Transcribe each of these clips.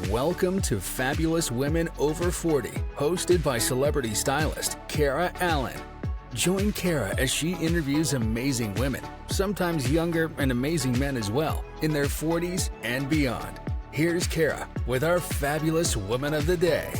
Welcome to Fabulous Women Over 40, hosted by celebrity stylist Kara Allan. Join Kara as she interviews amazing women, sometimes younger and amazing men as well, in their 40s and beyond. Here's Kara with our Fabulous Woman of the Day.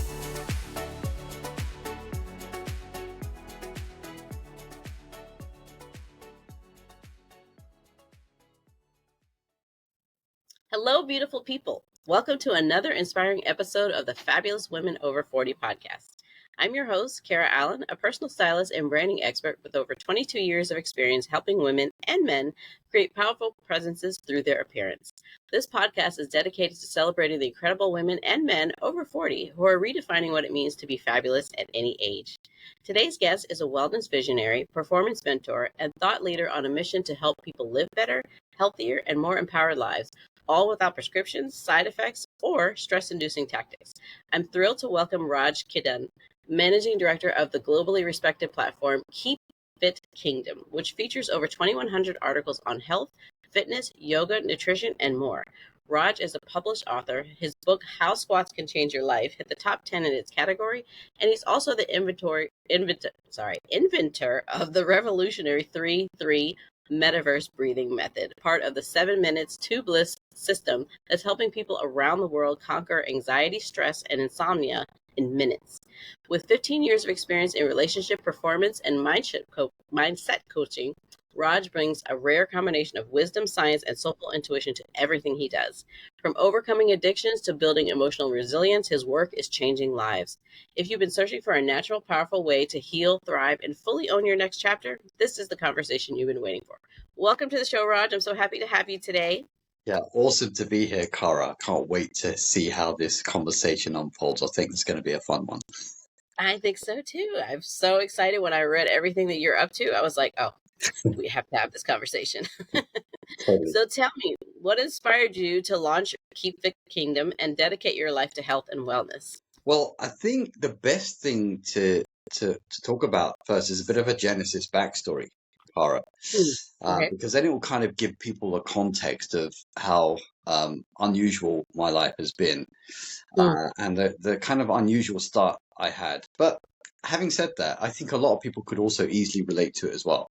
Hello, beautiful people. Welcome to another inspiring episode of the Fabulous Women Over 40 podcast. I'm your host, Kara Allan, a personal stylist and branding expert with over 22 years of experience helping women and men create powerful presences through their appearance. This podcast is dedicated to celebrating the incredible women and men over 40 who are redefining what it means to be fabulous at any age. Today's guest is a wellness visionary, performance mentor, and thought leader on a mission to help people live better, healthier, and more empowered lives, all without prescriptions, side effects, or stress-inducing tactics. I'm thrilled to welcome Raj Khedun, Managing Director of the globally respected platform Keep Fit Kingdom, which features over 2,100 articles on health, fitness, yoga, nutrition, and more. Raj is a published author. His book, How Squats Can Change Your Life, hit the top 10 in its category, and he's also the inventor of the revolutionary 3-3 Metaverse Breathing Method, part of the 7 minutes to Bliss system that's helping people around the world conquer anxiety, stress, and insomnia in minutes. With 15 years of experience in relationship performance and mindset coaching, Raj brings a rare combination of wisdom, science, and soulful intuition to everything he does. From overcoming addictions to building emotional resilience, his work is changing lives. If you've been searching for a natural, powerful way to heal, thrive, and fully own your next chapter, this is the conversation you've been waiting for. Welcome to the show, Raj. I'm so happy to have you today. Yeah, awesome to be here, Kara. Can't wait to see how this conversation unfolds. I think it's going to be a fun one. I think so too. I'm so excited when I read everything that you're up to. I was like, oh, we have to have this conversation. Totally. So tell me, what inspired you to launch Keep Fit Kingdom and dedicate your life to health and wellness? Well, I think the best thing to talk about first is a bit of a Genesis backstory, Kara, Okay. because then it will kind of give people a context of how unusual my life has been and the kind of unusual start I had. But having said that, I think a lot of people could also easily relate to it as well.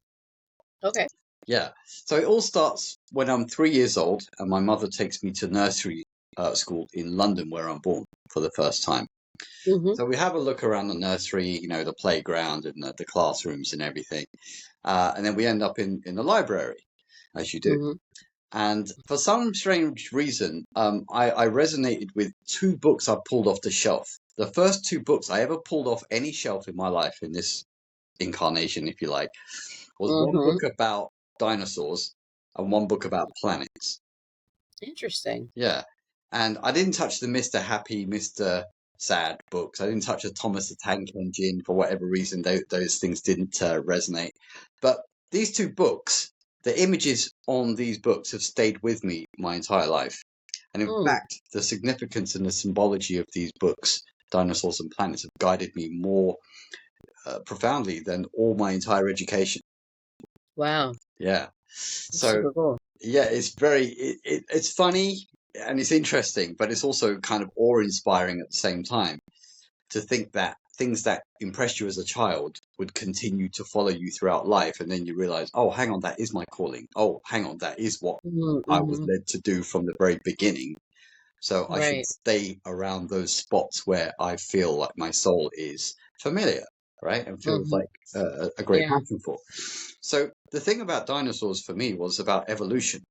Okay. Yeah. So it all starts when I'm 3 years old and my mother takes me to nursery school in London, where I'm born for the first time. Mm-hmm. So we have a look around the nursery, the playground and the classrooms and everything. And then we end up in the library, as you do. Mm-hmm. And for some strange reason, I resonated with 2 books I pulled off the shelf. The first 2 books I ever pulled off any shelf in my life, in this incarnation, if you like, was one book about dinosaurs and one book about planets. Interesting. Yeah. And I didn't touch the Mr. Happy, Mr. Sad books. I didn't touch a Thomas the Tank Engine for whatever reason. Those things didn't resonate. But these 2 books, the images on these books have stayed with me my entire life. And in fact, the significance and the symbology of these books, Dinosaurs and Planets, have guided me more profoundly than all my entire education. Wow. Yeah. So super cool. yeah, it's it's funny and it's interesting, but it's also kind of awe-inspiring at the same time to think that things that impressed you as a child would continue to follow you throughout life, and then you realize, oh, hang on, that is my calling. Oh, hang on, that is what I was led to do from the very beginning. So I should stay around those spots where I feel like my soul is familiar, right? And feels like a great passion for. So the thing about dinosaurs for me was about evolution.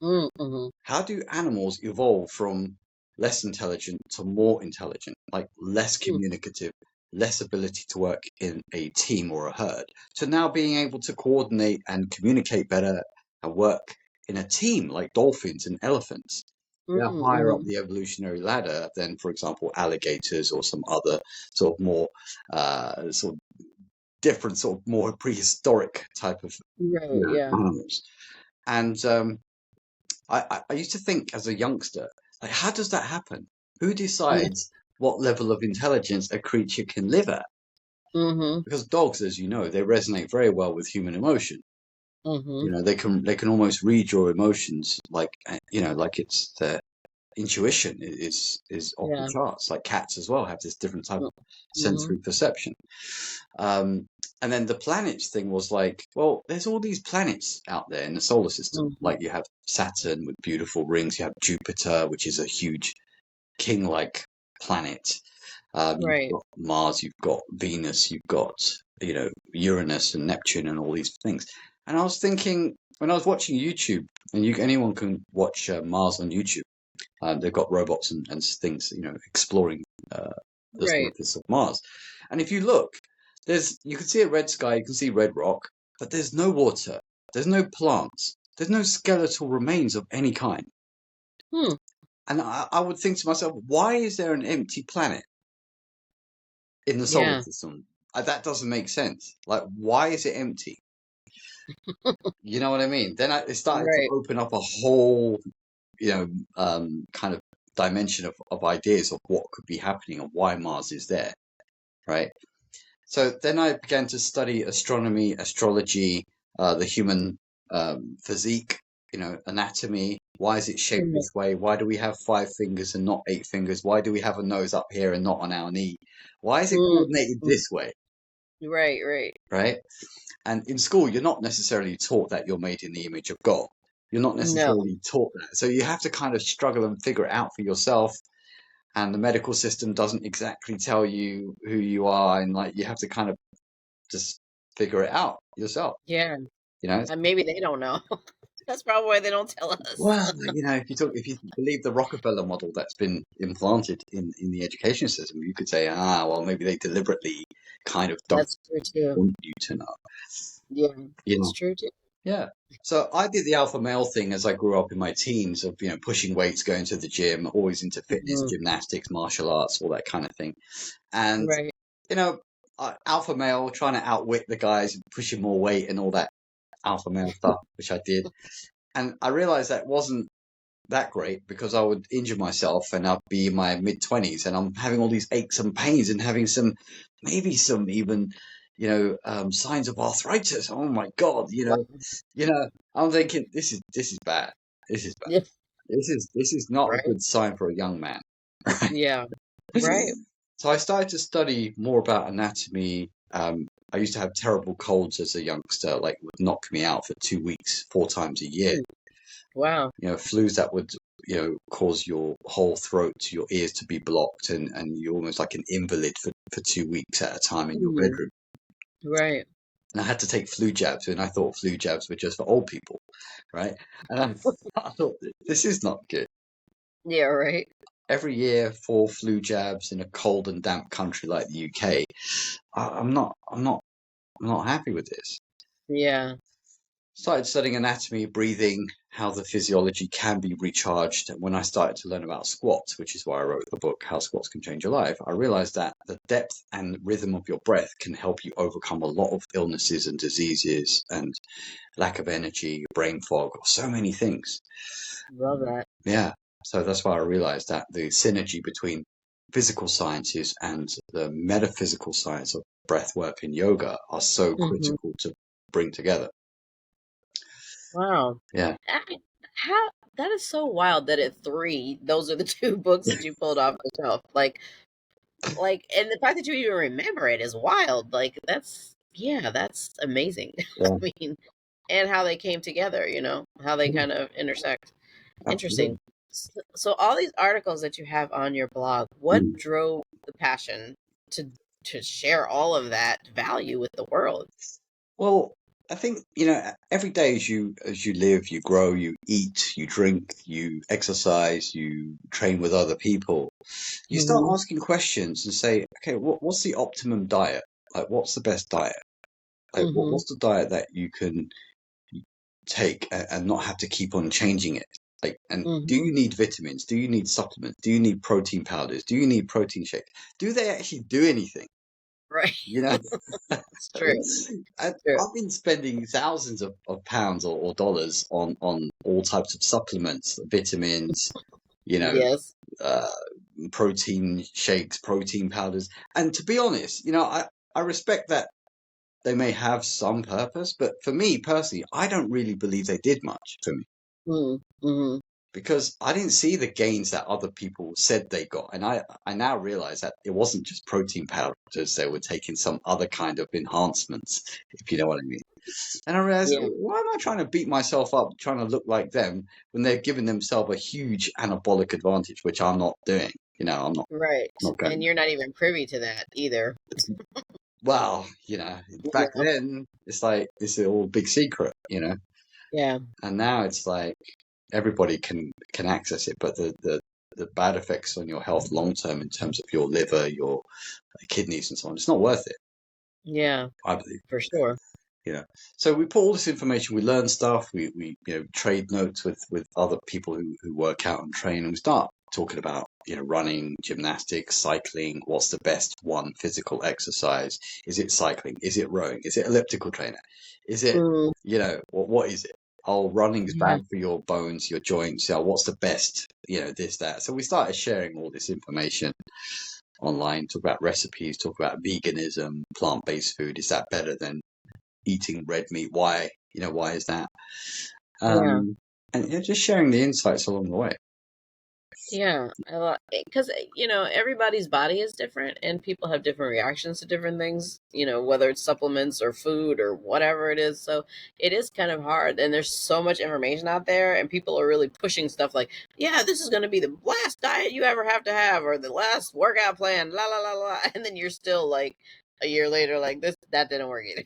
How do animals evolve from less intelligent to more intelligent, like less communicative, less ability to work in a team or a herd, to now being able to coordinate and communicate better and work in a team like dolphins and elephants? They're higher up the evolutionary ladder than, for example, alligators or some other sort of more sort of different, sort of more prehistoric type of animals. And I used to think as a youngster, like, how does that happen? Who decides what level of intelligence a creature can live at? Because dogs, as you know, they resonate very well with human emotion. They can almost read your emotions, like like it's intuition is off the Yeah. charts. Like cats as well have this different type of Mm-hmm. sensory perception. And then the planets thing was like, well, there's all these planets out there in the solar system. Mm-hmm. Like you have Saturn with beautiful rings, you have Jupiter, which is a huge king-like planet. You've Right. got Mars, you've got Venus, you've got, Uranus and Neptune and all these things. And I was thinking, when I was watching YouTube, and anyone can watch Mars on YouTube. They've got robots and things, exploring the Right. surface of Mars. And if you look, you can see a red sky, you can see red rock, but there's no water, there's no plants, there's no skeletal remains of any kind. Hmm. And I would think to myself, why is there an empty planet in the solar Yeah. system? That doesn't make sense. Like, why is it empty? You know what I mean? Then it started to Right. open up a whole, kind of dimension of ideas of what could be happening and why Mars is there, right? So then I began to study astronomy, astrology, the human physique, anatomy. Why is it shaped Mm-hmm. this way? Why do we have 5 fingers and not 8 fingers? Why do we have a nose up here and not on our knee? Why is it coordinated this way, Right. Right. right? And in school, you're not necessarily taught that you're made in the image of God. You're not No. necessarily taught that. So you have to kind of struggle and figure it out for yourself. And the medical system doesn't exactly tell you who you are. And like, you have to kind of just figure it out yourself, Yeah. you know? And maybe they don't know. That's probably why they don't tell us. Well, if you believe the Rockefeller model that's been implanted in the education system, you could say, well, maybe they deliberately kind of don't That's true too. want you to know. Yeah. You It's know, true too. yeah. So I did the alpha male thing as I grew up in my teens of, pushing weights, going to the gym, always into fitness, Mm-hmm. gymnastics, martial arts, all that kind of thing. And, Right. alpha male trying to outwit the guys, pushing more weight and all that alpha male stuff, which I did. And I realized that wasn't that great because I would injure myself and I'd be in my mid-20s and I'm having all these aches and pains and having maybe some even, signs of arthritis. Oh my God, I'm thinking this is bad. This is bad. Yeah. This is not a Right. good sign for a young man. Yeah. Right. So I started to study more about anatomy. I used to have terrible colds as a youngster, like would knock me out for 2 weeks, 4 times a year. Wow. Flus that would, cause your whole throat to your ears to be blocked and you're almost like an invalid for 2 weeks at a time in your Mm-hmm. bedroom. Right. And I had to take flu jabs and I thought flu jabs were just for old people, right? And I thought, this is not good. Yeah. Right. Every year, 4 flu jabs in a cold and damp country like the UK. I'm not happy with this. Yeah. Started studying anatomy, breathing, how the physiology can be recharged. And when I started to learn about squats, which is why I wrote the book, How Squats Can Change Your Life, I realized that the depth and rhythm of your breath can help you overcome a lot of illnesses and diseases and lack of energy, brain fog, so many things. Love that. Yeah. So that's why I realized that the synergy between physical sciences and the metaphysical science of breath work and yoga are so Mm-hmm. critical to bring together. Wow. Yeah. How that is so wild that at 3, those are the 2 books that you pulled off the shelf. Like, and the fact that you even remember it is wild. Like, that's amazing. Yeah. I mean, and how they came together, how they kind of intersect. Interesting. So all these articles that you have on your blog, what drove the passion to share all of that value with the world? Well, I think, every day as you live, you grow, you eat, you drink, you exercise, you train with other people, you start Mm-hmm. asking questions and say, okay, what's the optimum diet? Like, what's the best diet? Like, Mm-hmm. what's the diet that you can take and not have to keep on changing it? Like, and do Mm-hmm. you need vitamins? Do you need supplements? Do you need protein powders? Do you need protein shakes? Do they actually do anything? Right. You know, It's true. I've been spending thousands of pounds or dollars on all types of supplements, vitamins, Yes. protein shakes, protein powders. And to be honest, I respect that they may have some purpose, but for me personally, I don't really believe they did much for me. Mm-hmm. because I didn't see the gains that other people said they got. And I now realize that it wasn't just protein powders, they were taking some other kind of enhancements, if you know what I mean. And I realized, Yeah. why am I trying to beat myself up, trying to look like them when they're giving themselves a huge anabolic advantage, which I'm not doing. Right. Not And going. you're not even privy to that either. Well, back Yeah. then it's like it's all big secret, Yeah. and now it's like everybody can access it, but the bad effects on your health long term in terms of your liver, your kidneys, and so on, it's not worth it. Yeah. I believe. For sure. So we put all this information, we learn stuff, we trade notes with other people who work out and train, and we start talking about running, gymnastics, cycling. What's the best one physical exercise? Is it cycling? Is it rowing? Is it elliptical trainer? Is it Mm, what is it? Oh, running's yeah. bad for your bones, your joints. What's the best? This, that. So we started sharing all this information online, talk about recipes, talk about veganism, plant-based food. Is that better than eating red meat? Why is that? Yeah. And just sharing the insights along the way. Yeah, because everybody's body is different, and people have different reactions to different things. Whether it's supplements or food or whatever it is. So it is kind of hard, and there's so much information out there, and people are really pushing stuff like, "Yeah, this is going to be the last diet you ever have to have, or the last workout plan." La la la la, and then you're still like a year later, like that didn't work either.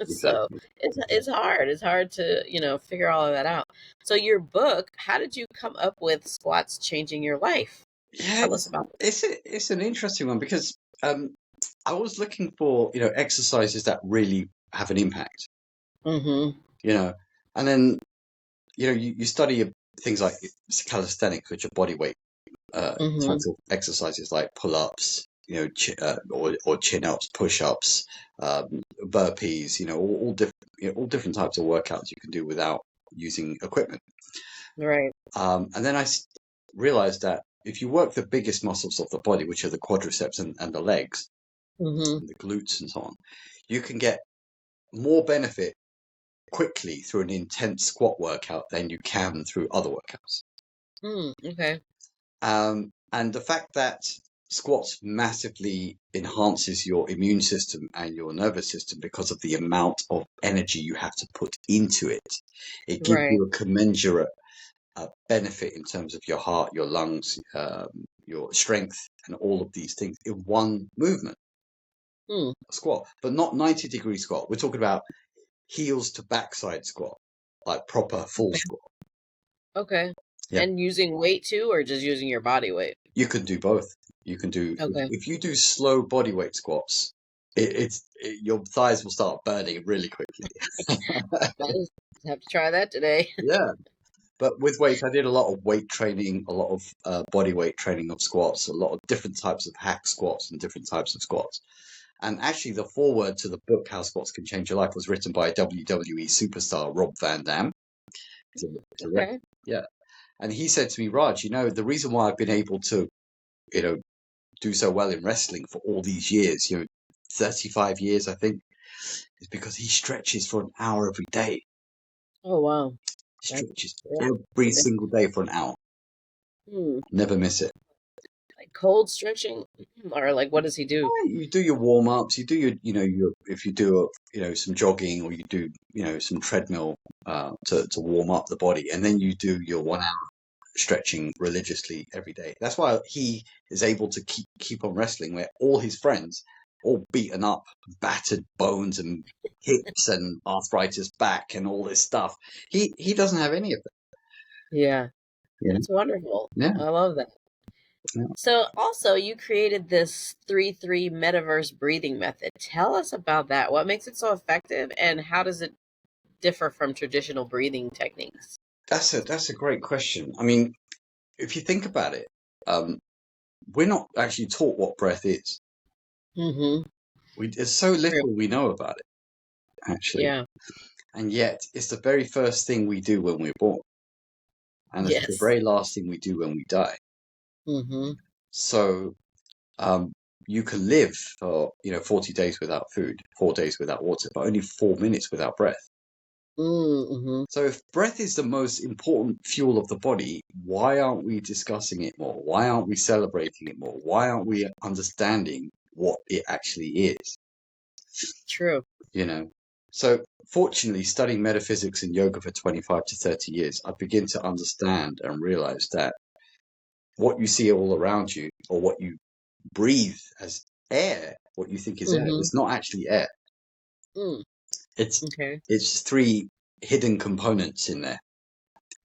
So Exactly. it's hard. It's hard to figure all of that out. So your book, how did you come up with squats changing your life? Yeah, Tell us about it. it's an interesting one because um, I was looking for exercises that really have an impact. Mm-hmm. You know, and then you study things like calisthenics, which are body weight Mm-hmm. types of exercises like pull-ups, or chin-ups, push-ups, burpees. All different types of workouts you can do without using equipment. Right. And then realized that if you work the biggest muscles of the body, which are the quadriceps and the legs, Mm-hmm. and the glutes and so on, you can get more benefit quickly through an intense squat workout than you can through other workouts. Okay. And the fact that squats massively enhances your immune system and your nervous system because of the amount of energy you have to put into it. It gives Right. you a commensurate benefit in terms of your heart, your lungs, your strength, and all of these things in one movement, Hmm. a squat, but not 90-degree squat. We're talking about heels to backside squat, like proper full squat. Okay. Yeah, And using weight too, or just using your body weight? you can do both. You can do Okay. if you do slow body weight squats, your thighs will start burning really quickly. I just have to try that today. Yeah. But with weights, I did a lot of weight training, a lot of body weight training of squats, a lot of different types of hack squats and different types of squats. And actually, the foreword to the book "How Squats Can Change Your Life" was written by WWE superstar Rob Van Dam. To rec- Okay. yeah, and he said to me, Raj, the reason why I've been able to, you know, do so well in wrestling for all these years, 35 years, I think, is because he stretches for an hour every day. Oh wow. He That's stretches yeah. every single day for an hour. Hmm. Never miss it. Like cold stretching, or like what does he do? You do your warm ups. You do if you do some jogging, or you do some treadmill to warm up the body, and then you do your 1 hour stretching religiously every day. That's why he is able to keep on wrestling, where all his friends, all beaten up, battered bones and hips and arthritis back and all this stuff. He doesn't have any of it. Yeah. Yeah, That's wonderful. yeah, I love that. yeah. So also you created this 3-3 Metaverse Breathing Method. Tell us about that. What makes it so effective, and how does it differ from traditional breathing techniques? That's a great question. I mean, if you think about it, um, we're not actually taught what breath is. Mm-hmm. There's so True. little we know about it, actually. Yeah. And yet, it's the very first thing we do when we're born. And it's the Yes. very last thing we do when we die. Mm-hmm. So, um, you can live for, 40 days without food, 4 days without water, but only 4 minutes without breath. Mm-hmm. So if breath is the most important fuel of the body, why aren't we discussing it more? Why aren't we celebrating it more? Why aren't we understanding what it actually is? True. So fortunately, studying metaphysics and yoga for 25 to 30 years, I begin to understand and realize that what you see all around you, or what you breathe as air, what you think is air, Mm-hmm. is not actually air. Mm. It's Okay. it's three hidden components in there.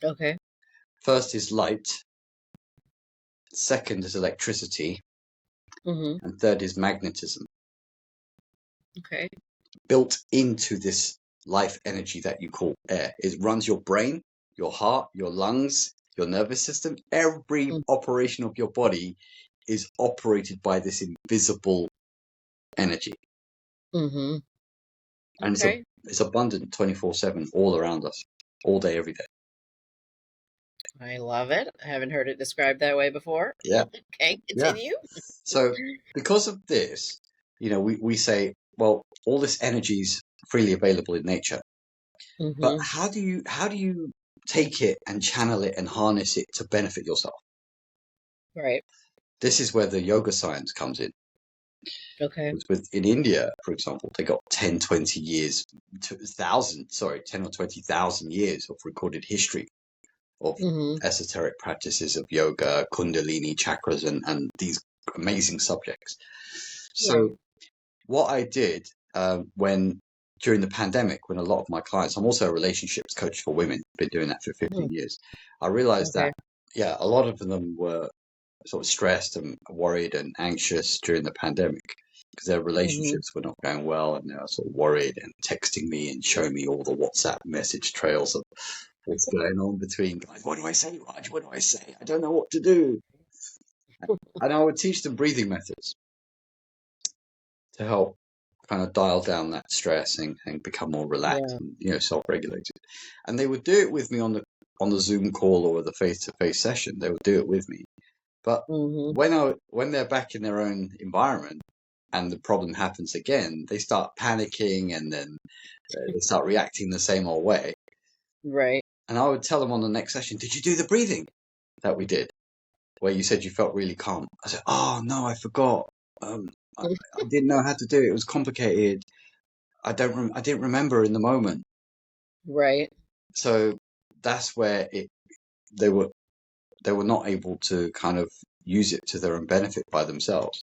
Okay. First is light, second is electricity, Mm-hmm. and third is magnetism. Okay. Built into this life energy that you call air. It runs your brain, your heart, your lungs, your nervous system. Every operation of your body is operated by this invisible energy. Mm-hmm. And Okay. it's abundant 24/7 all around us, all day, every day. I love it. I haven't heard it described that way before. Yeah. Okay, Yeah. continue. So because of this, we say, well, all this energy is freely available in nature. But Mm-hmm. how do you take it and channel it and harness it to benefit yourself? Right. This is where the yoga science comes in. Okay. In India, for example, they got 10 or 20,000 years of recorded history of Mm-hmm. esoteric practices of yoga, kundalini, chakras, and these amazing subjects. Right. So what I did when during the pandemic, when a lot of my clients, I'm also a relationships coach for women, been doing that for 15 Mm. years. I realized that, Okay. yeah, a lot of them were sort of stressed and worried and anxious during the pandemic because their Mm-hmm. relationships were not going well, and they were sort of worried and texting me and showing me all the WhatsApp message trails of what's going on between guys. What do I say, Raj? What do I say? I don't know what to do. And I would teach them breathing methods to help kind of dial down that stress and become more relaxed Yeah. and self-regulated. And they would do it with me on the Zoom call or the face-to-face session. They would do it with me. But Mm-hmm. when they're back in their own environment and the problem happens again, they start panicking, and then they start reacting the same old way. Right. And I would tell them on the next session, "Did you do the breathing that we did, where you said you felt really calm?" I said, "Oh no, I forgot. Um, I didn't know how to do it. It was complicated. I didn't remember in the moment." Right. So that's where they were they were not able to kind of use it to their own benefit by themselves.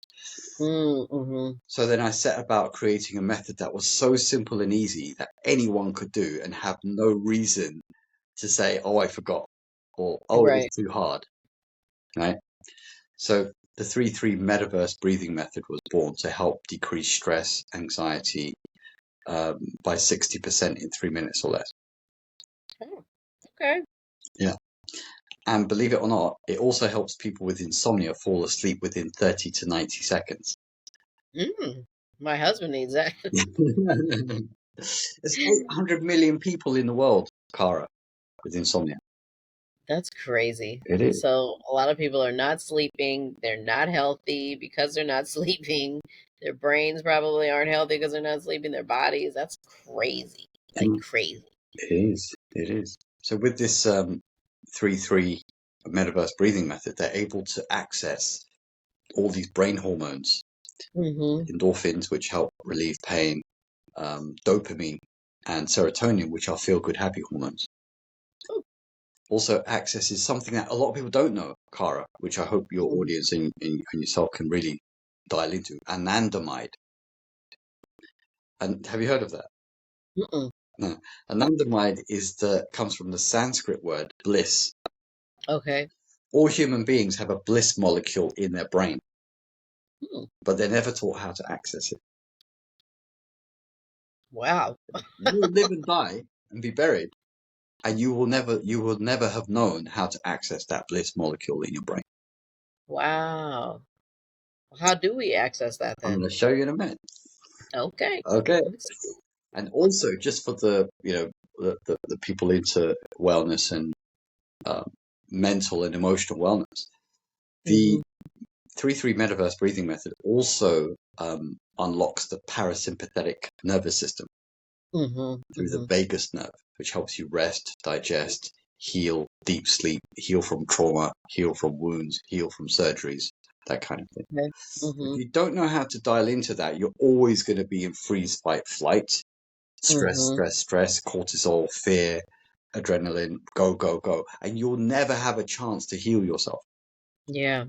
Mm-hmm. So then I set about creating a method that was so simple and easy that anyone could do and have no reason to say, "Oh, I forgot," or "Oh, it was Right. too hard." Right? So the 3-3 Metaverse Breathing Method was born to help decrease stress, anxiety by 60% in 3 minutes or less. Oh, okay. Yeah. And believe it or not, it also helps people with insomnia fall asleep within 30 to 90 seconds. My husband needs that. There's 800 million people in the world, Cara, with insomnia. That's crazy. It is. So a lot of people are not sleeping. They're not healthy because they're not sleeping. Their brains probably aren't healthy because they're not sleeping. Their bodies. That's crazy. Like Mm, crazy. it is. It is. So with this 3-3 metaverse breathing method, they're able to access all these brain hormones, Mm-hmm. endorphins, which help relieve pain, dopamine, and serotonin, which are feel-good happy hormones. Also accesses something that a lot of people don't know, Cara, which I hope your audience and yourself can really dial into, anandamide. And have you heard of that? Mm-mm. No. Anandamide comes from the Sanskrit word bliss. Okay. All human beings have a bliss molecule in their brain, Hmm. but they're never taught how to access it. Wow. You will live and die and be buried, and you will never have known how to access that bliss molecule in your brain. Wow. How do we access that I'm then? going to show you in a minute. Okay. Okay. Let's see. And also, just for the people into wellness and uh, mental and emotional wellness, the Mm-hmm. 3-3 metaverse breathing method also unlocks the parasympathetic nervous system. through the vagus nerve, which helps you rest, digest, heal, deep sleep, heal from trauma, heal from wounds, heal from surgeries, that kind of thing. Okay. If you don't know how to dial into that, you're always going to be in freeze, fight, flight, stress, cortisol, fear, adrenaline, go, go, go. And you'll never have a chance to heal yourself. Yeah.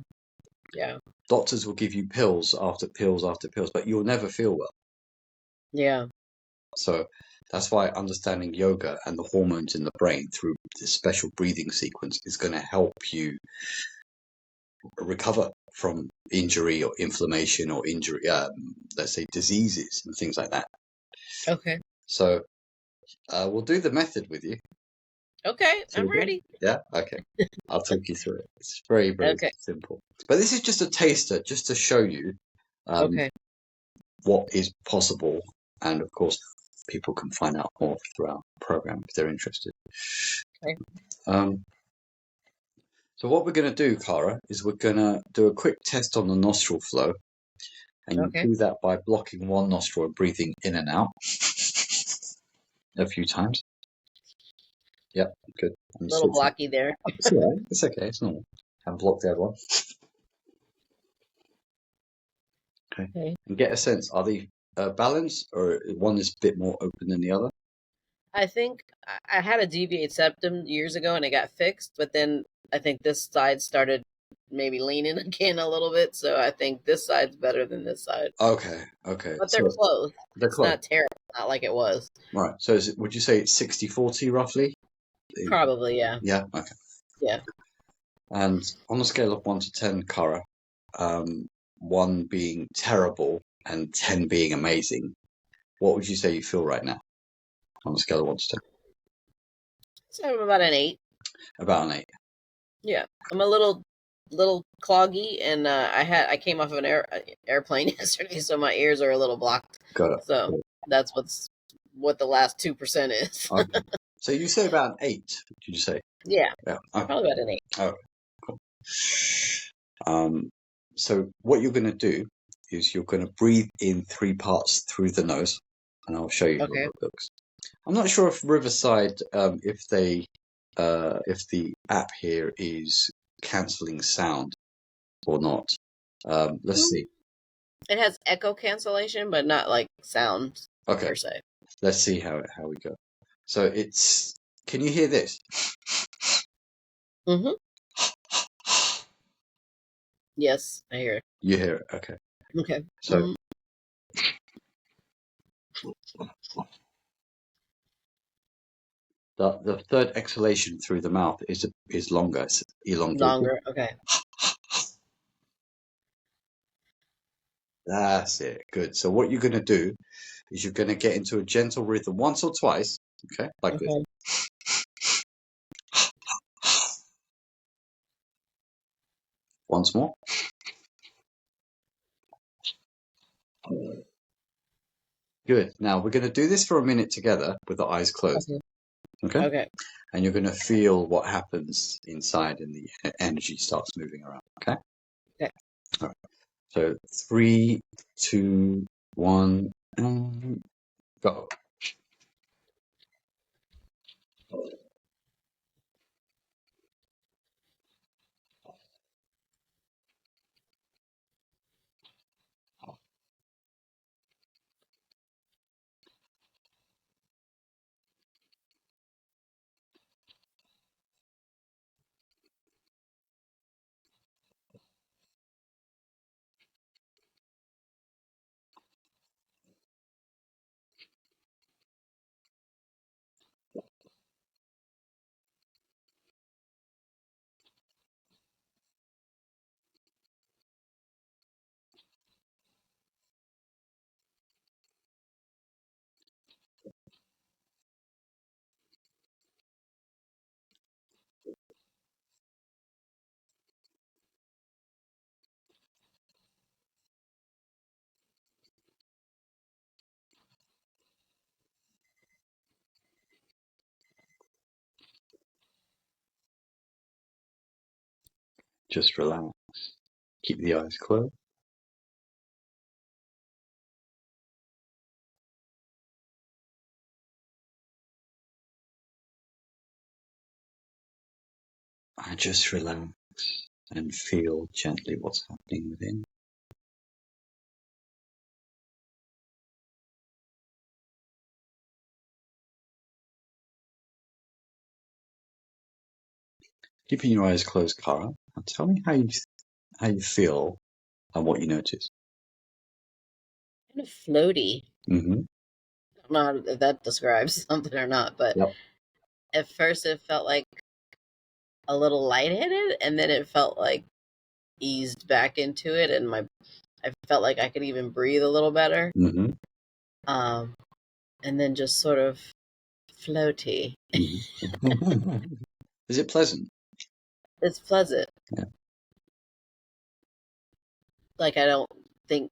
Yeah. Doctors will give you pills after pills after pills, but you'll never feel well. Yeah. So that's why understanding yoga and the hormones in the brain through this special breathing sequence is going to help you recover from injury or inflammation or injury, let's say diseases and things like that. Okay. So we'll do the method with you. Okay. I'm ready. Yeah? Okay. I'll talk you through it. It's very, very simple. But this is just a taster, just to show you what is possible. And of course, people can find out more throughout the program if they're interested. Okay. So what we're going to do, Cara, is we're going to do a quick test on the nostril flow. And you do that by blocking one nostril and breathing in and out a few times. Yep, good. A little blocky there. It's all right. It's okay. It's normal. And block the other one. Okay. And get a sense, are they balanced or one is a bit more open than the other? I think I had a deviate septum years ago and it got fixed, but then I think this side started maybe leaning again a little bit. So I think this side's better than this side. Okay. But they're close. It's not terrible. Not like it was. Right. So would you say it's 60-40 roughly? Probably, yeah. Yeah. Okay. Yeah. And on a scale of 1 to 10, Cara, 1 being terrible and 10 being amazing, what would you say you feel right now on a scale of 1 to 10? So I'm about an 8. About an 8. Yeah. I'm a little cloggy, and I came off of an airplane yesterday, so my ears are a little blocked. Got it. So that's what the last 2% is. Okay. So you say about an 8, did you say? Yeah. Okay. Probably about an 8. Oh, cool. So what you're going to do is you're going to breathe in 3 parts through the nose, and I'll show you how it looks. I'm not sure if Riverside, if the app here is cancelling sound or not. Let's see. It has echo cancellation, but not like sound per se. Let's see how we go. So it's. Can you hear this? Mm-hmm. Yes, I hear it. You hear it. Okay. Okay. So. The third exhalation through the mouth is longer, it's elongated. Longer, okay. That's it. Good. So what you're going to do is you're going to get into a gentle rhythm once or twice, okay, like this. Once more. Good. Now we're going to do this for a minute together with the eyes closed. Okay. And you're going to feel what happens inside and the energy starts moving around. Okay. Okay. All right. So 3, 2, 1, and go. Just relax. Keep the eyes closed. And just relax and feel gently what's happening within. Keeping your eyes closed, Cara, and tell me how you feel and what you notice. Kind of floaty. Mm-hmm. I don't know if that describes something or not, but Yep. at first it felt like a little lightheaded, and then it felt like eased back into it, and I felt like I could even breathe a little better. Mm-hmm. And then just sort of floaty. Mm-hmm. Is it pleasant? It's pleasant. Yeah. Like, I don't think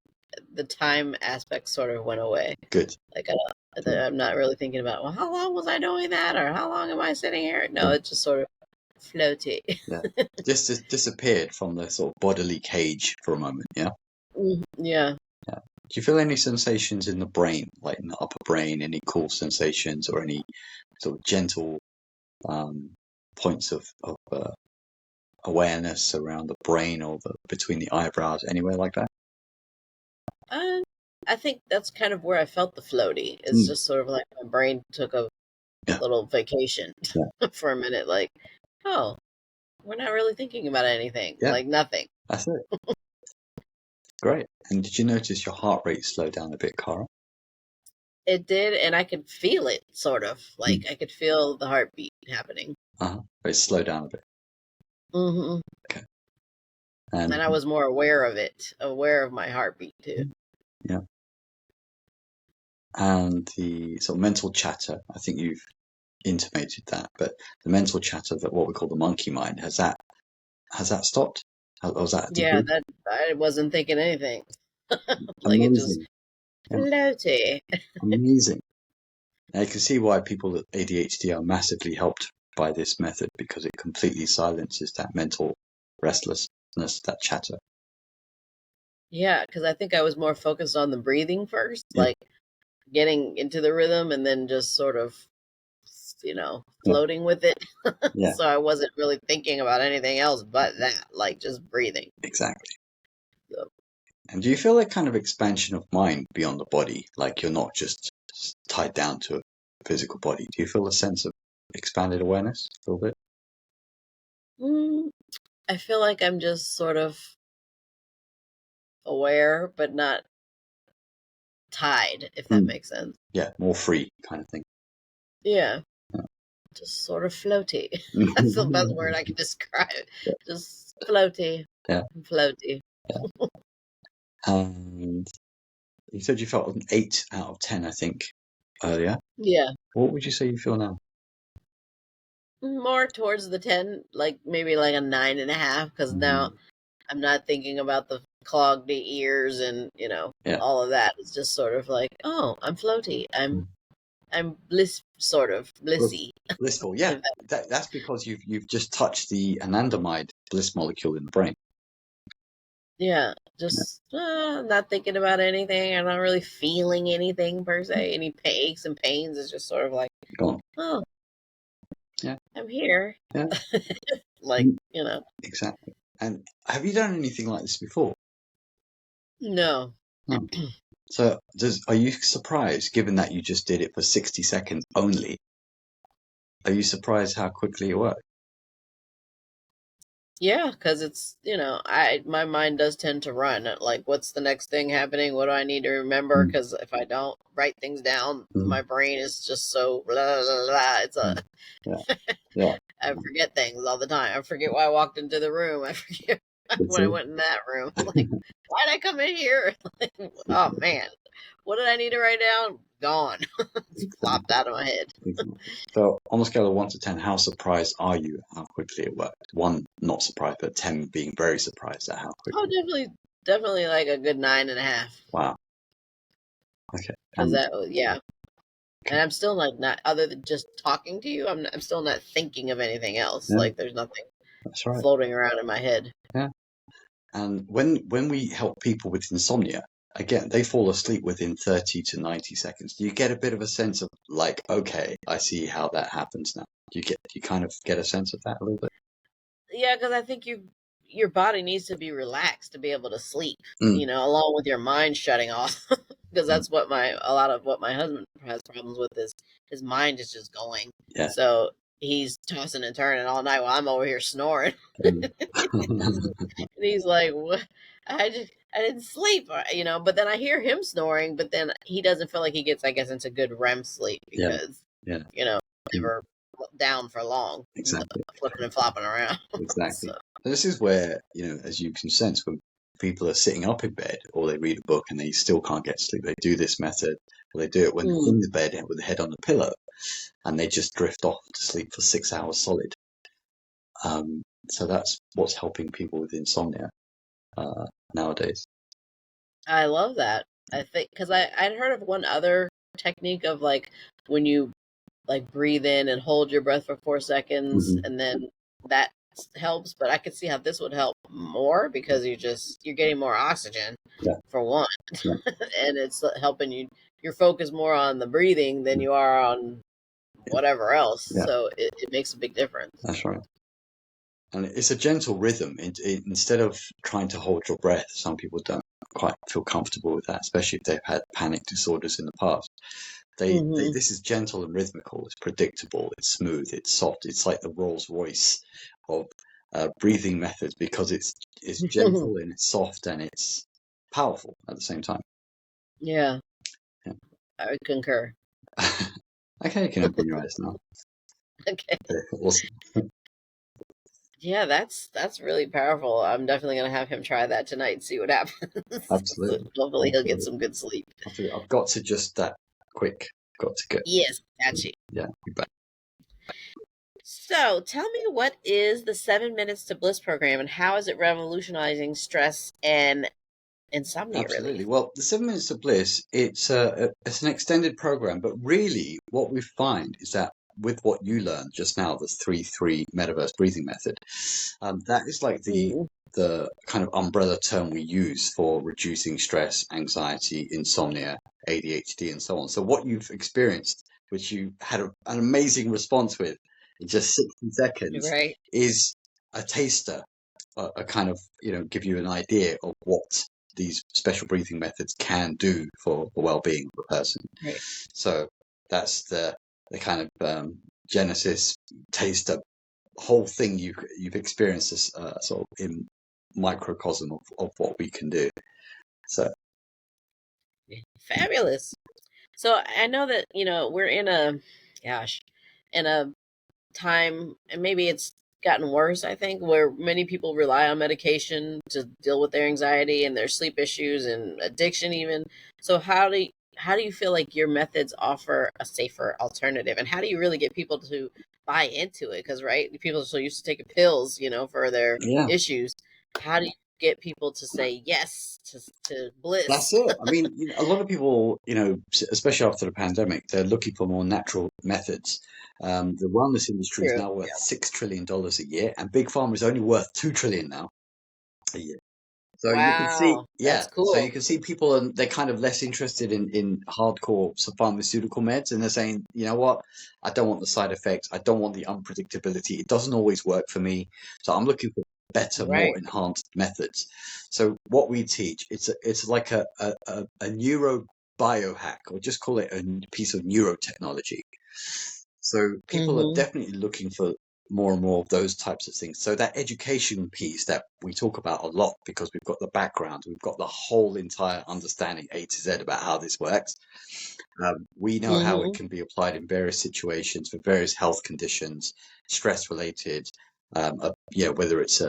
the time aspect sort of went away. Good. Like, I'm not really thinking about, well, how long was I doing that, or how long am I sitting here? No, it's just sort of floaty. Yeah. Just disappeared from the sort of bodily cage for a moment, yeah? Yeah. Yeah. Do you feel any sensations in the brain, like in the upper brain, any cool sensations or any sort of gentle points of awareness around the brain or between the eyebrows, anywhere like that? I think that's kind of where I felt the floaty. It's just sort of like my brain took a little vacation for a minute. Like, oh, we're not really thinking about anything. Yeah. Like nothing. That's it. Great. And did you notice your heart rate slow down a bit, Cara? It did, and I could feel it, sort of. Like, I could feel the heartbeat happening. But it slowed down a bit. Mm-hmm. Okay. And I was more aware of it, aware of my heartbeat, too. Yeah. And the sort of mental chatter, I think you've intimated that, but the mental chatter, that what we call the monkey mind, has that stopped? Was that Yeah, that I wasn't thinking anything. Like, amazing. it just floaty. Amazing. Now you can see why people with ADHD are massively helped by this method, because it completely silences that mental restlessness, that chatter. Yeah, because I think I was more focused on the breathing first, like getting into the rhythm, and then just sort of, floating with it. So I wasn't really thinking about anything else but that, like just breathing. Exactly. So. And do you feel that kind of expansion of mind beyond the body? Like you're not just tied down to a physical body. Do you feel a sense of expanded awareness a little bit? I feel like I'm just sort of aware, but not tied, if that makes sense. Yeah, more free kind of thing. Yeah. Just sort of floaty. That's the best word I can describe it. Yeah. Just floaty. Yeah. Floaty. Yeah. And you said you felt an 8 out of 10, I think, earlier. Yeah. What would you say you feel now? More towards the 10, like maybe like a 9.5, because now I'm not thinking about the clogged ears and, all of that. It's just sort of like, oh, I'm floaty. I'm bliss, sort of blissy. Blissful, yeah. That's because you've just touched the anandamide bliss molecule in the brain. Yeah, just not thinking about anything. I'm not really feeling anything per se. Any aches and pains. It's just sort of like, oh, yeah, I'm here. Yeah, like exactly. And have you done anything like this before? No. Oh. So, are you surprised, given that you just did it for 60 seconds only? Are you surprised how quickly it worked? Yeah, because it's, my mind does tend to run. Like, what's the next thing happening? What do I need to remember? Because if I don't write things down, my brain is just so blah, blah, blah. It's I forget things all the time. I forget why I walked into the room. I forget when I went in that room. Like, why did I come in here? Like, oh, man. What did I need to write down? Gone. It's plopped out of my head. So, on a scale of 1 to 10, how surprised are you how quickly it worked? 1, not surprised, but 10 being very surprised at how quickly. Oh, definitely like a good 9.5. Wow. Okay. Because and I'm still like not, other than just talking to you, I'm still not thinking of anything else. Like there's nothing floating around in my head. Yeah. And when we help people with insomnia, again, they fall asleep within 30 to 90 seconds. Do you get a bit of a sense of like, okay, I see how that happens now? Do you kind of get a sense of that a little bit? Yeah, because I think your body needs to be relaxed to be able to sleep, Mm. along with your mind shutting off. Because that's what a lot of what my husband has problems with is his mind is just going. Yeah. So he's tossing and turning all night while I'm over here snoring. Mm. And he's like, "What? I didn't sleep, But then I hear him snoring, but then he doesn't feel like he gets, I guess, into good REM sleep Yeah. because Yeah. never down for long, Exactly. flipping and flopping around. Exactly. So, And this is where, as you can sense, when people are sitting up in bed or they read a book and they still can't get sleep, they do this method, or they do it when they're in the bed with the head on the pillow, and they just drift off to sleep for 6 hours solid. So that's what's helping people with insomnia nowadays. I love that. I think because I'd heard of one other technique of like when you like breathe in and hold your breath for 4 seconds, Mm-hmm. and then that helps. But I could see how this would help more because you're getting more oxygen Yeah. for one, Yeah. and it's helping you're focused more on the breathing than you are on whatever else. Yeah. So it makes a big difference. That's right. And it's a gentle rhythm. Instead of trying to hold your breath, some people don't quite feel comfortable with that, especially if they've had panic disorders in the past. This is gentle and rhythmical. It's predictable. It's smooth. It's soft. It's like the Rolls Royce of breathing methods because it's gentle and it's soft and it's powerful at the same time. Yeah, Yeah. I would concur. Okay, you can open your eyes now. Okay. Awesome. Yeah, that's really powerful. I'm definitely gonna have him try that tonight and see what happens. Absolutely. Hopefully he'll get some good sleep. Absolutely. I've got to just that quick. Got to go. Yes, got you. Yeah, be back. So tell me, what is the 7 Minutes to Bliss program and how is it revolutionizing stress and insomnia Absolutely. relief? Well, the 7 Minutes of Bliss, it's it's an extended program, but really what we find is that with what you learned just now, the 3-3 Metaverse Breathing Method, that is like the kind of umbrella term we use for reducing stress, anxiety, insomnia, ADHD, and so on. So what you've experienced, which you had an amazing response with in just 60 seconds, Right. is a taster, a kind of, give you an idea of what these special breathing methods can do for the well-being of a person. Right. So that's the kind of genesis, taster, whole thing you've experienced as sort of in microcosm of what we can do. So Fabulous. So I know that, we're in a time, and maybe it's gotten worse, I think, where many people rely on medication to deal with their anxiety and their sleep issues and addiction even. So how do you feel like your methods offer a safer alternative, and how do you really get people to buy into it? Because right, people are so used to taking pills, for their yeah, issues. How do you get people to say yes to that's bliss? it. I mean, a lot of people, especially after the pandemic, they're looking for more natural methods. The wellness industry is True. now worth $6 trillion a year, and big pharma is only worth $2 trillion now a year. So you can see, Wow, yeah. that's So cool. you can see people, and they're kind of less interested in hardcore pharmaceutical meds, and they're saying, you know what, I don't want the side effects, I don't want the unpredictability. It doesn't always work for me, so I'm looking for better, more Right. enhanced methods. So what we teach, it's like a neuro biohack, or just call it a piece of neurotechnology. So people are Mm-hmm. definitely looking for more and more of those types of things. So that education piece that we talk about a lot, because we've got the background, we've got the whole entire understanding A to Z about how this works. We know how it Mm-hmm. can be applied in various situations for various health conditions, stress related, whether it's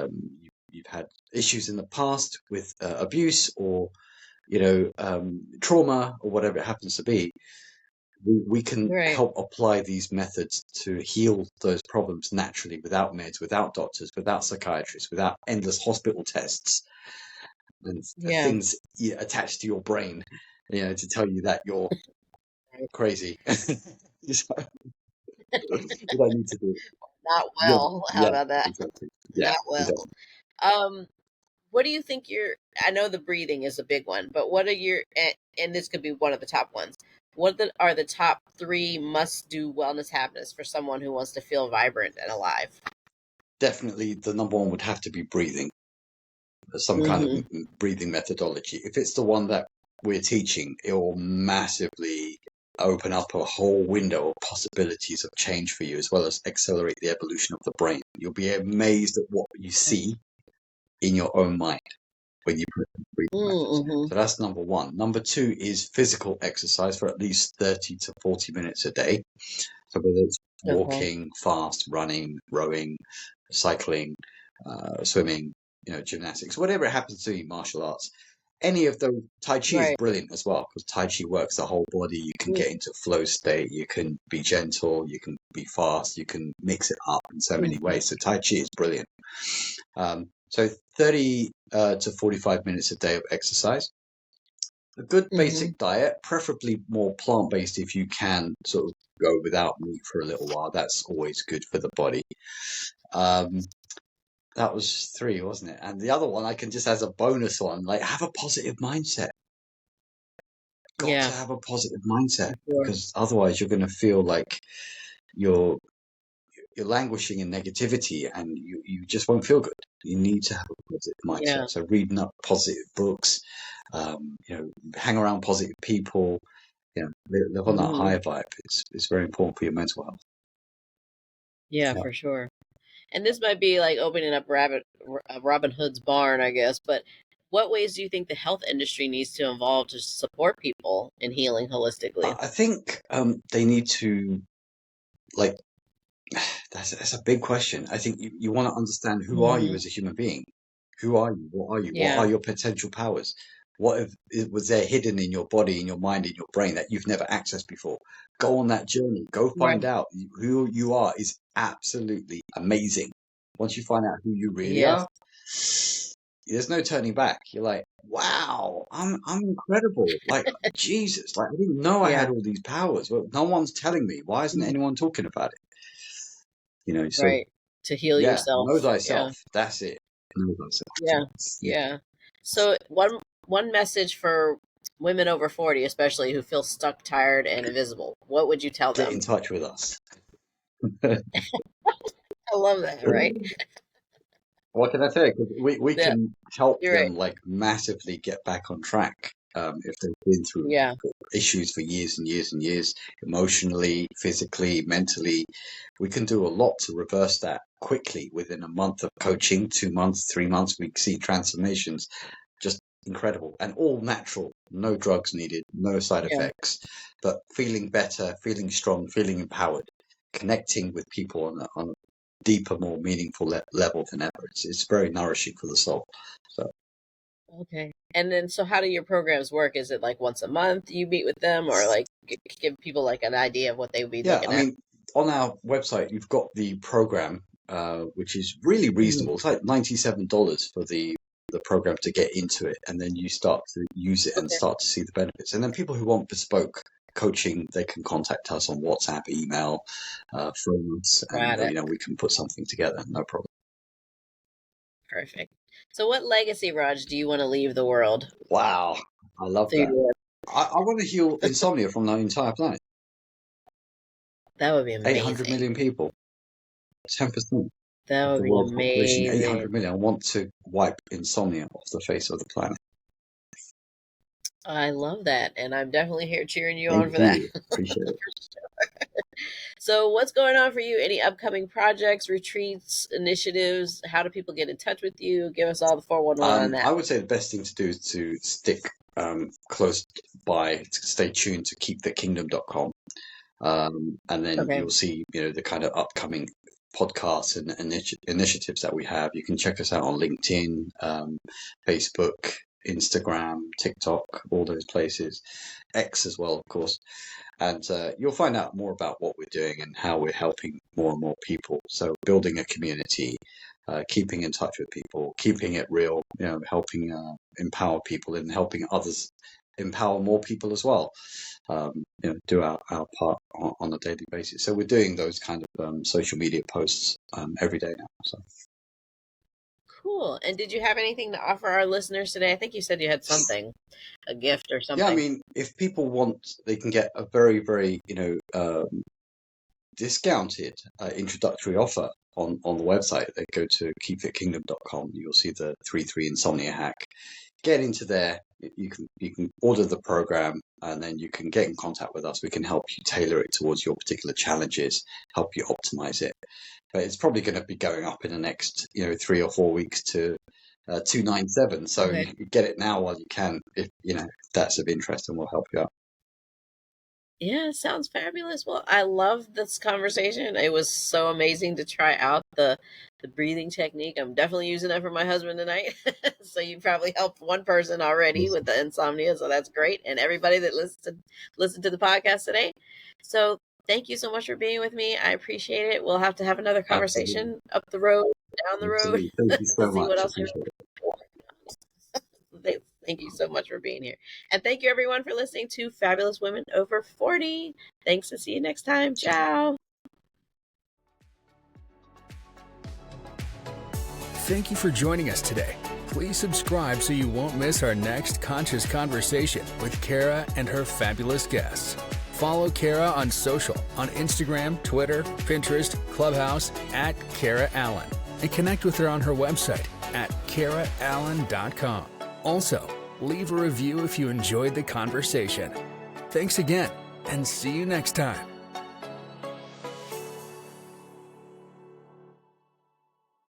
you've had issues in the past with abuse or trauma or whatever it happens to be. We can Right. help apply these methods to heal those problems naturally, without meds, without doctors, without psychiatrists, without endless hospital tests and Yeah. things attached to your brain, to tell you that you're crazy. You don't need to do it. Not Yeah, well. How yeah, about that? exactly. Yeah, Not well. exactly. Um, what do you think I know the breathing is a big one, but what are and this could be one of the top ones. Are the top 3 must-do wellness habits for someone who wants to feel vibrant and alive? definitely the number one would have to be breathing, some kind of breathing methodology. If it's the one that we're teaching, it will massively open up a whole window of possibilities of change for you, as well as accelerate the evolution of the brain. You'll be amazed at what you see in your own mind when you put breathing methods. So that's number one. Number two is physical exercise for at least 30 to 40 minutes a day. So whether it's walking, fast, running, rowing, cycling, swimming, gymnastics, whatever it happens to be, martial arts, any of those. Tai Chi is brilliant as well, because Tai Chi works the whole body. You can get into flow state, you can be gentle, you can be fast, you can mix it up in so many ways. So Tai Chi is brilliant. So 30 to 45 minutes a day of exercise. A good basic diet, preferably more plant-based if you can sort of go without meat for a little while. That's always good for the body. That was 3, wasn't it? And the other one I can just as a bonus one, like, have a positive mindset. Got to have a positive mindset, because otherwise you're going to feel like you're languishing in negativity, and you just won't feel good. You need to have a positive mindset. So reading up positive books, hang around positive people, live on that higher vibe. It's very important for your mental health. Yeah, for sure. And this might be like opening up Robin Hood's barn, I guess, but what ways do you think the health industry needs to evolve to support people in healing holistically? I think they need to, like, that's a big question. I think you want to understand, who are you as a human being? Who are you? What are you? What are your potential powers? What was there hidden in your body, in your mind, in your brain that you've never accessed before? Go on that journey. Go find out who you are. Is absolutely amazing. Once you find out who you really are, there's no turning back. You're like, wow, I'm incredible. Like, Jesus, like, I didn't know I had all these powers. Well, no one's telling me. Why isn't anyone talking about it? So to heal yourself. Know thyself. That's it. Know thyself. Yeah. So one message for women over 40, especially, who feel stuck, tired, and invisible. What would you tell them? Get in touch with us. I love that, right? What can I say? We can help them like massively get back on track if they've been through issues for years and years and years, emotionally, physically, mentally. We can do a lot to reverse that quickly within a month of coaching, 2 months, 3 months. We see transformations, just incredible, and all natural. No drugs needed, no side effects, but feeling better, feeling strong, feeling empowered, connecting with people on a deeper, more meaningful level than ever. It's very nourishing for the soul. So okay. And then, so how do your programs work? Is it like once a month you meet with them, or like give people like an idea of what they would be looking at? I mean, on our website you've got the program, which is really reasonable. It's like $97 for the program to get into it, and then you start to use it and start to see the benefits. And then people who want bespoke coaching, they can contact us on WhatsApp, email, phone us, and we can put something together. No problem. Perfect. So what legacy, Raj, do you want to leave the world? Wow, I love that. I want to heal insomnia from the entire planet. That would be amazing. 800 million people, 10%. That would be amazing. 800 million. I want to wipe insomnia off the face of the planet. I love that, and I'm definitely here cheering you on for that. Appreciate it. So what's going on for you? Any upcoming projects, retreats, initiatives? How do people get in touch with you? Give us all the 411 on that. I would say the best thing to do is to stick close by, to stay tuned to keepthekingdom.com. And then you'll see, the kind of upcoming podcasts and initiatives that we have. You can check us out on LinkedIn, Facebook, Instagram, TikTok, all those places, X as well, of course. And you'll find out more about what we're doing and how we're helping more and more people. So building a community, keeping in touch with people, keeping it real, helping empower people and helping others empower more people as well. Do our part on a daily basis. So we're doing those kind of social media posts every day now. So cool. And did you have anything to offer our listeners today? I think you said you had something, a gift or something. Yeah, I mean, if people want, they can get a very, very discounted introductory offer on the website. They go to keepfitkingdom.com. You'll see the 3-3 insomnia hack. Get into there. You can order the program, and then you can get in contact with us. We can help you tailor it towards your particular challenges, help you optimize it. But it's probably going to be going up in the next 3 or 4 weeks to $297. So Okay. you get it now while you can, if that's of interest, and we'll help you out. Yeah, sounds fabulous. Well, I love this conversation. It was so amazing to try out the breathing technique. I'm definitely using that for my husband tonight. So you probably helped one person already with the insomnia. So that's great. And everybody that listened to the podcast today. So thank you so much for being with me. I appreciate it. We'll have to have another conversation up the road, down the road, Absolutely. Thank you so to see what much. else. Appreciate it. Thank you so much for being here. And thank you everyone for listening to Fabulous Women Over 40. Thanks, and see you next time. Ciao. Thank you for joining us today. Please subscribe so you won't miss our next conscious conversation with Kara and her fabulous guests. Follow Kara on social, on Instagram, Twitter, Pinterest, Clubhouse, at Kara Allan, and connect with her on her website at karaallan.com. Also, leave a review if you enjoyed the conversation. Thanks again, and see you next time.